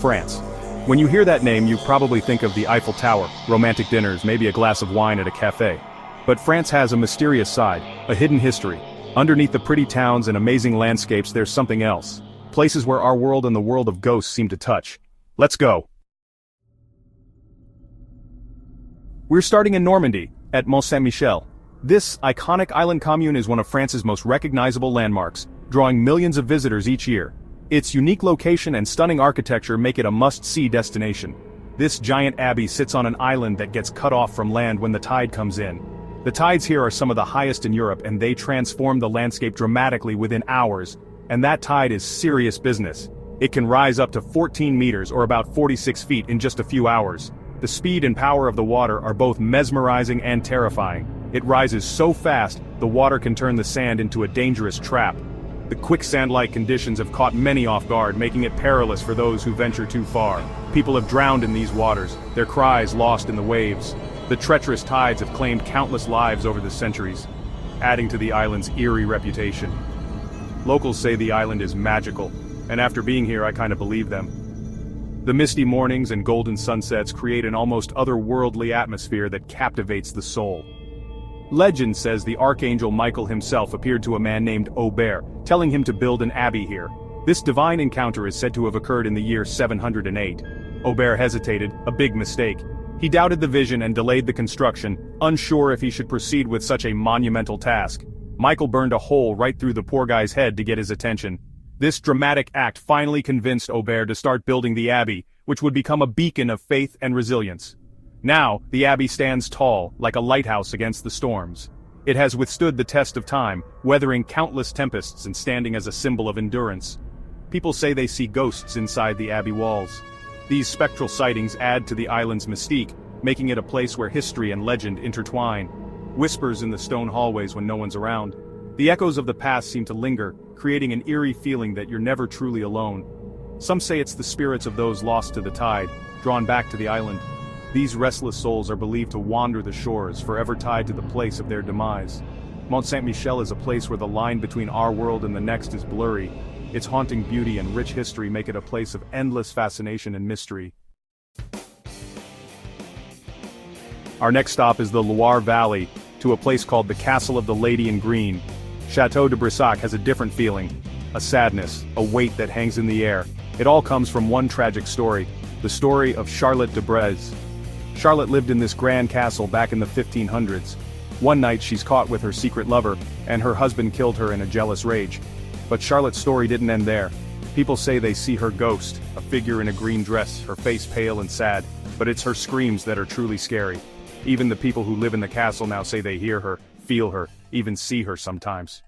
France. When you hear that name, you probably think of the Eiffel Tower, romantic dinners, maybe a glass of wine at a cafe. But France has a mysterious side, a hidden history. Underneath the pretty towns and amazing landscapes there's something else. Places where our world and the world of ghosts seem to touch. Let's go. We're starting in Normandy, at Mont Saint-Michel. This iconic island commune is one of France's most recognizable landmarks, drawing millions of visitors each year. Its unique location and stunning architecture make it a must-see destination. This giant abbey sits on an island that gets cut off from land when the tide comes in. The tides here are some of the highest in Europe, and they transform the landscape dramatically within hours, and that tide is serious business. It can rise up to 14 meters or about 46 feet in just a few hours. The speed and power of the water are both mesmerizing and terrifying. It rises so fast, the water can turn the sand into a dangerous trap. The quicksand-like conditions have caught many off guard, making it perilous for those who venture too far. People have drowned in these waters, their cries lost in the waves. The treacherous tides have claimed countless lives over the centuries, adding to the island's eerie reputation. Locals say the island is magical, and after being here I kind of believe them. The misty mornings and golden sunsets create an almost otherworldly atmosphere that captivates the soul. Legend says the Archangel Michael himself appeared to a man named Aubert, telling him to build an abbey here. This divine encounter is said to have occurred in the year 708. Aubert hesitated, a big mistake. He doubted the vision and delayed the construction, unsure if he should proceed with such a monumental task. Michael burned a hole right through the poor guy's head to get his attention. This dramatic act finally convinced Aubert to start building the abbey, which would become a beacon of faith and resilience. Now, the abbey stands tall, like a lighthouse against the storms. It has withstood the test of time, weathering countless tempests and standing as a symbol of endurance. People say they see ghosts inside the abbey walls. These spectral sightings add to the island's mystique, making it a place where history and legend intertwine. Whispers in the stone hallways when no one's around. The echoes of the past seem to linger, creating an eerie feeling that you're never truly alone. Some say it's the spirits of those lost to the tide, drawn back to the island. These restless souls are believed to wander the shores, forever tied to the place of their demise. Mont Saint-Michel is a place where the line between our world and the next is blurry. Its haunting beauty and rich history make it a place of endless fascination and mystery. Our next stop is the Loire Valley, to a place called the Castle of the Lady in Green. Château de Brissac has a different feeling, a sadness, a weight that hangs in the air. It all comes from one tragic story, the story of Charlotte de Brissac. Charlotte lived in this grand castle back in the 1500s. One night she's caught with her secret lover, and her husband killed her in a jealous rage. But Charlotte's story didn't end there. People say they see her ghost, a figure in a green dress, her face pale and sad, but it's her screams that are truly scary. Even the people who live in the castle now say they hear her, feel her, even see her sometimes.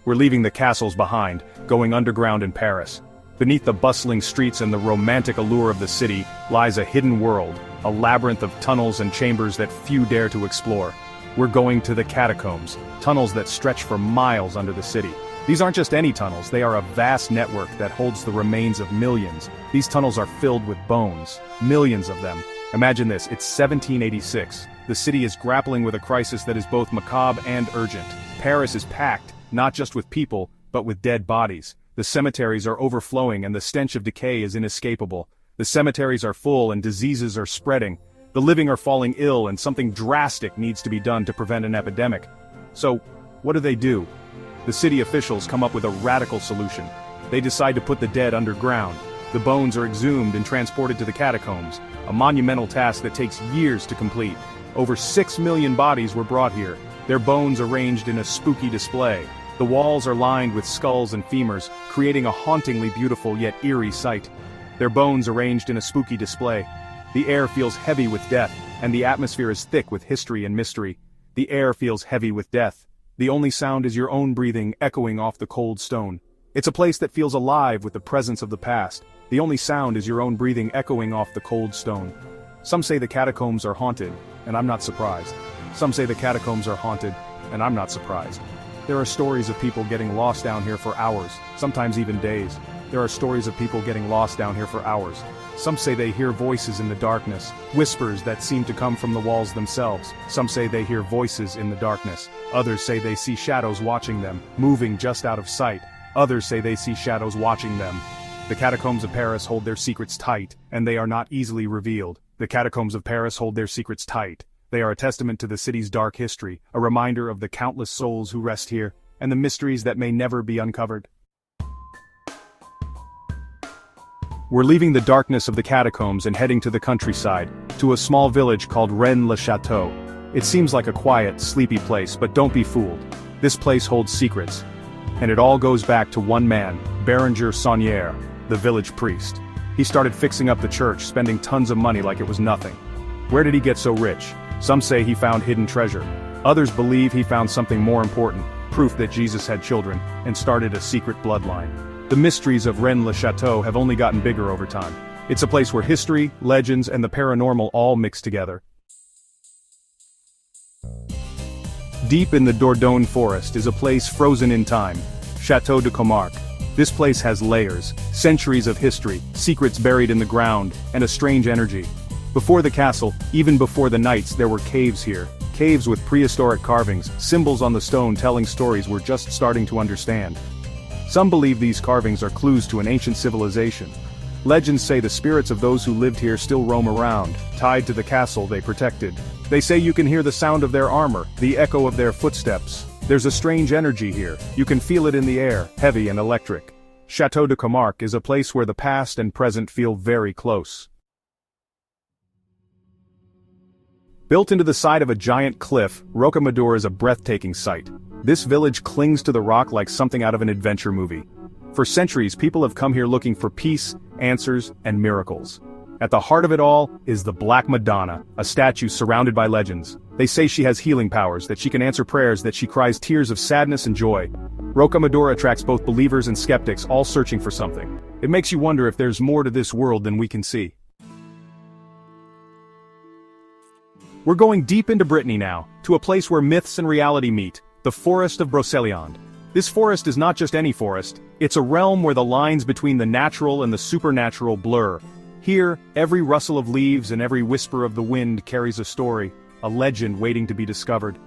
We're leaving the castles behind, going underground in Paris. Beneath the bustling streets and the romantic allure of the city lies a hidden world, a labyrinth of tunnels and chambers that few dare to explore. We're going to the catacombs, tunnels that stretch for miles under the city. These aren't just any tunnels, they are a vast network that holds the remains of millions. These tunnels are filled with bones, millions of them. Imagine this, it's 1786. The city is grappling with a crisis that is both macabre and urgent. Paris is packed, not just with people, but with dead bodies. The cemeteries are overflowing and the stench of decay is inescapable. The cemeteries are full and diseases are spreading. The living are falling ill and something drastic needs to be done to prevent an epidemic. So, what do? The city officials come up with a radical solution. They decide to put the dead underground. The bones are exhumed and transported to the catacombs, a monumental task that takes years to complete. Over 6 million bodies were brought here, their bones arranged in a spooky display. The walls are lined with skulls and femurs, creating a hauntingly beautiful yet eerie sight. Their bones arranged in a spooky display. The air feels heavy with death, and the atmosphere is thick with history and mystery. The air feels heavy with death. The only sound is your own breathing echoing off the cold stone. It's a place that feels alive with the presence of the past. The only sound is your own breathing echoing off the cold stone. Some say the catacombs are haunted, and I'm not surprised. Some say the catacombs are haunted, and I'm not surprised. There are stories of people getting lost down here for hours, sometimes even days. There are stories of people getting lost down here for hours. Some say they hear voices in the darkness, whispers that seem to come from the walls themselves. Some say they hear voices in the darkness. Others say they see shadows watching them, moving just out of sight. Others say they see shadows watching them. The Catacombs of Paris hold their secrets tight, and they are not easily revealed. The Catacombs of Paris hold their secrets tight. They are a testament to the city's dark history, a reminder of the countless souls who rest here, and the mysteries that may never be uncovered. We're leaving the darkness of the catacombs and heading to the countryside, to a small village called Rennes-le-Château. It seems like a quiet, sleepy place, but don't be fooled. This place holds secrets. And it all goes back to one man, Béranger Saunière, the village priest. He started fixing up the church, spending tons of money like it was nothing. Where did he get so rich? Some say he found hidden treasure. Others believe he found something more important, proof that Jesus had children, and started a secret bloodline. The mysteries of Rennes-le-Château have only gotten bigger over time. It's a place where history, legends, and the paranormal all mix together. Deep in the Dordogne forest is a place frozen in time, Château de Brissac. This place has layers, centuries of history, secrets buried in the ground, and a strange energy. Before the castle, even before the knights, there were caves here. Caves with prehistoric carvings, symbols on the stone telling stories we're just starting to understand. Some believe these carvings are clues to an ancient civilization. Legends say the spirits of those who lived here still roam around, tied to the castle they protected. They say you can hear the sound of their armor, the echo of their footsteps. There's a strange energy here. You can feel it in the air, heavy and electric. Château de Brissac is a place where the past and present feel very close. Built into the side of a giant cliff, Rocamadour is a breathtaking sight. This village clings to the rock like something out of an adventure movie. For centuries, people have come here looking for peace, answers, and miracles. At the heart of it all is the Black Madonna, a statue surrounded by legends. They say she has healing powers, that she can answer prayers, that she cries tears of sadness and joy. Rocamadour attracts both believers and skeptics, all searching for something. It makes you wonder if there's more to this world than we can see. We're going deep into Brittany now, to a place where myths and reality meet, the Forest of Brocéliande. This forest is not just any forest, it's a realm where the lines between the natural and the supernatural blur. Here, every rustle of leaves and every whisper of the wind carries a story, a legend waiting to be discovered.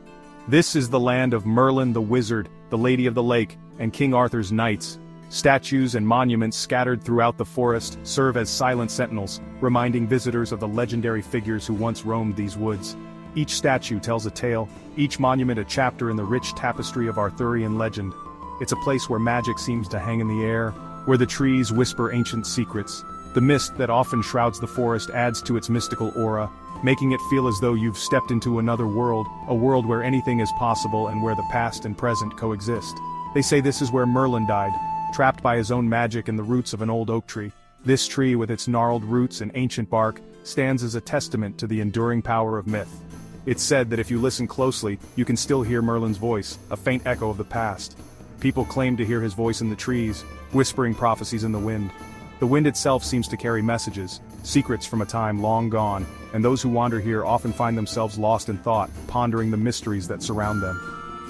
This is the land of Merlin the Wizard, the Lady of the Lake, and King Arthur's knights. Statues and monuments scattered throughout the forest serve as silent sentinels, reminding visitors of the legendary figures who once roamed these woods. Each statue tells a tale, each monument a chapter in the rich tapestry of Arthurian legend. It's a place where magic seems to hang in the air, where the trees whisper ancient secrets. The mist that often shrouds the forest adds to its mystical aura, making it feel as though you've stepped into another world, a world where anything is possible and where the past and present coexist. They say this is where Merlin died, trapped by his own magic in the roots of an old oak tree. This tree, with its gnarled roots and ancient bark, stands as a testament to the enduring power of myth. It's said that if you listen closely, you can still hear Merlin's voice, a faint echo of the past. People claim to hear his voice in the trees, whispering prophecies in the wind. The wind itself seems to carry messages, secrets from a time long gone, and those who wander here often find themselves lost in thought, pondering the mysteries that surround them.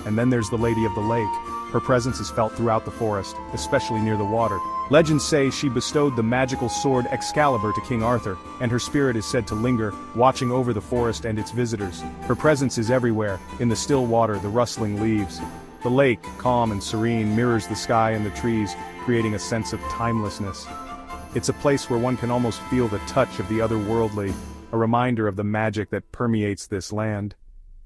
And then there's the Lady of the Lake. Her presence is felt throughout the forest, especially near the water. Legends say she bestowed the magical sword Excalibur to King Arthur, and her spirit is said to linger, watching over the forest and its visitors. Her presence is everywhere, in the still water, the rustling leaves. The lake, calm and serene, mirrors the sky and the trees, creating a sense of timelessness. It's a place where one can almost feel the touch of the otherworldly, a reminder of the magic that permeates this land.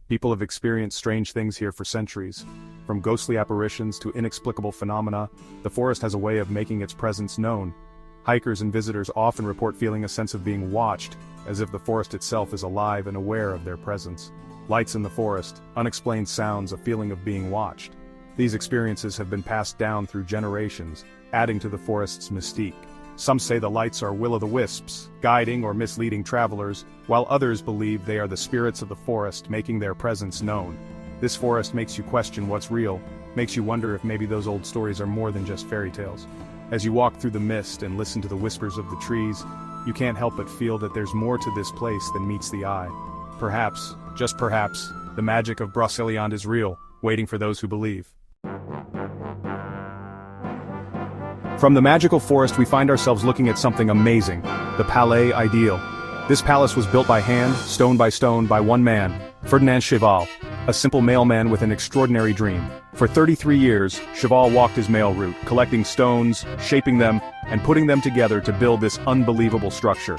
People have experienced strange things here for centuries. From ghostly apparitions to inexplicable phenomena, the forest has a way of making its presence known. Hikers and visitors often report feeling a sense of being watched, as if the forest itself is alive and aware of their presence. Lights in the forest, unexplained sounds, a feeling of being watched. These experiences have been passed down through generations, adding to the forest's mystique. Some say the lights are will-o'-the-wisps, guiding or misleading travelers, while others believe they are the spirits of the forest making their presence known. This forest makes you question what's real, makes you wonder if maybe those old stories are more than just fairy tales. As you walk through the mist and listen to the whispers of the trees, you can't help but feel that there's more to this place than meets the eye. Perhaps, just perhaps, the magic of Brocéliande is real, waiting for those who believe. From the magical forest we find ourselves looking at something amazing, the Palais Ideal. This palace was built by hand, stone by one man, Ferdinand Cheval, a simple mailman with an extraordinary dream. For For 33 years, Cheval walked his mail route, collecting stones, shaping them, and putting them together to build this unbelievable structure.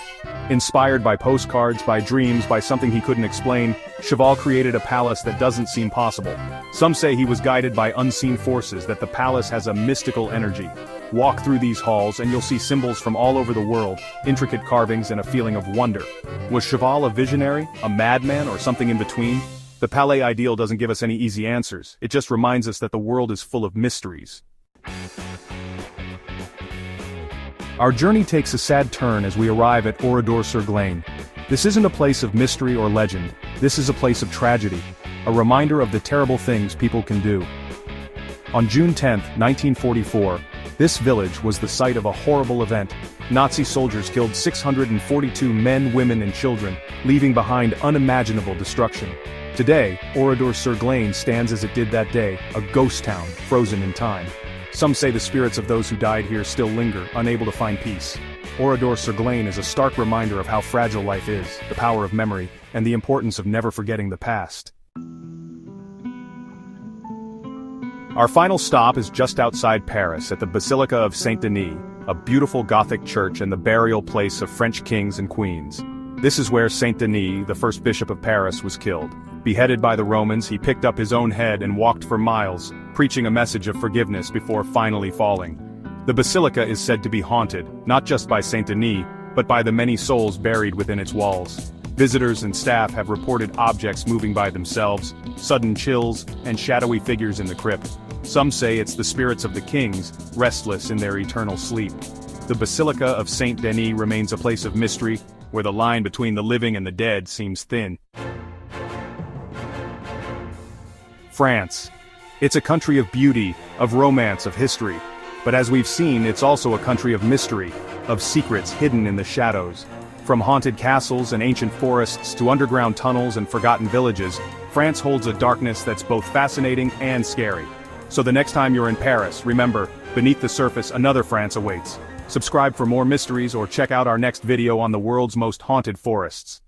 Inspired by postcards, by dreams, by something he couldn't explain, Cheval created a palace that doesn't seem possible. Some say he was guided by unseen forces, that the palace has a mystical energy. Walk through these halls and you'll see symbols from all over the world, intricate carvings and a feeling of wonder. Was Cheval a visionary, a madman, or something in between? The Palais Ideal doesn't give us any easy answers, it just reminds us that the world is full of mysteries. Our journey takes a sad turn as we arrive at Oradour-sur-Glane. This isn't a place of mystery or legend, this is a place of tragedy, a reminder of the terrible things people can do. On June 10, 1944, this village was the site of a horrible event. Nazi soldiers killed 642 men, women and children, leaving behind unimaginable destruction. Today, Oradour-sur-Glane stands as it did that day, a ghost town, frozen in time. Some say the spirits of those who died here still linger, unable to find peace. Oradour-sur-Glane is a stark reminder of how fragile life is, the power of memory, and the importance of never forgetting the past. Our final stop is just outside Paris at the Basilica of Saint-Denis, a beautiful Gothic church and the burial place of French kings and queens. This is where Saint-Denis, the first bishop of Paris, was killed. Beheaded by the Romans, he picked up his own head and walked for miles, preaching a message of forgiveness before finally falling. The basilica is said to be haunted, not just by Saint-Denis, but by the many souls buried within its walls. Visitors and staff have reported objects moving by themselves, sudden chills, and shadowy figures in the crypt. Some say it's the spirits of the kings, restless in their eternal sleep. The Basilica of Saint-Denis remains a place of mystery, where the line between the living and the dead seems thin. France. It's a country of beauty, of romance, of history. But as we've seen, it's also a country of mystery, of secrets hidden in the shadows. From haunted castles and ancient forests to underground tunnels and forgotten villages, France holds a darkness that's both fascinating and scary. So the next time you're in Paris, remember, beneath the surface another France awaits. Subscribe for more mysteries or check out our next video on the world's most haunted forests.